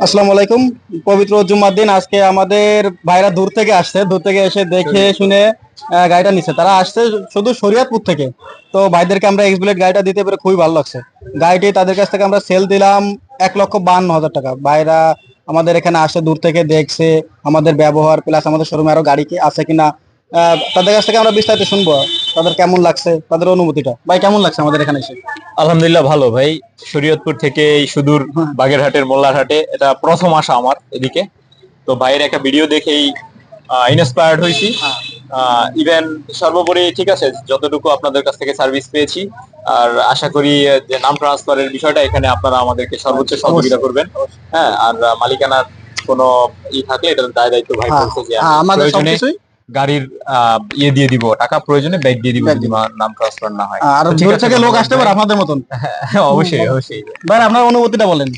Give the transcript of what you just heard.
আসসালামু আলাইকুম। পবিত্র জুম্মার দিন আজকে আমাদের ভাইরা দূর থেকে আসছে, দূর থেকে এসে দেখে শুনে গাড়িটা নিচ্ছে। তারা আসছে শুধু শরীয়তপুর থেকে। তো ভাইদেরকে আমরা এক্স বুলেট গাড়িটা দিতে পেরে খুবই ভালো লাগছে। গাড়িটি তাদের কাছ থেকে আমরা সেল দিলাম 1,52,000 টাকা। ভাইরা আমাদের এখানে আসে, দূর থেকে দেখছে আমাদের ব্যবহার, প্লাস আমাদের শোরুমে আরো গাড়ি কি আছে কিনা। তাদের কাছ থেকে আমরা বিস্তারিত শুনবো তাদের কেমন লাগছে, তাদের অনুভূতিটা। ভাই কেমন লাগছে আমাদের এখানে এসে? আলহামদুলিল্লাহ ভালো ভাই। শরীয়তপুর থেকে এই সুদূর বাগেরহাটের মোল্লারহাটে এটা প্রথম আসা আমার এদিকে। তো ভাইয়ের একটা ভিডিও দেখেই ইন্সপায়ার্ড হয়েছি। ইভেন সর্বোপরি ঠিক আছে, যতটুকু আপনাদের কাছ থেকে সার্ভিস পেয়েছি, আর আশা করি যে নাম ট্রান্সফারের বিষয়টা এখানে আপনারা আমাদেরকে সর্বোচ্চ সহযোগিতা করবেন। হ্যাঁ, আর মালিকানার কোনো থাকলে এটার দায় দায়িত্ব ভাই বলছে যে আমাদের প্রয়োজনে সবকিছুই গাড়ির ইয়ে দিয়ে দিব, টাকা প্রয়োজনে ব্যাগ দিয়ে দিব যদি নাম ট্রান্সফার না হয়। আর তো ঠিক দূর আছে, থেকে লোক ধন্যবাদ আসতে ভাই। পারে আপনাদের মতন। হ্যাঁ, অবশ্যই অবশ্যই। ভাই আপনার অনুভূতিটা বলেন।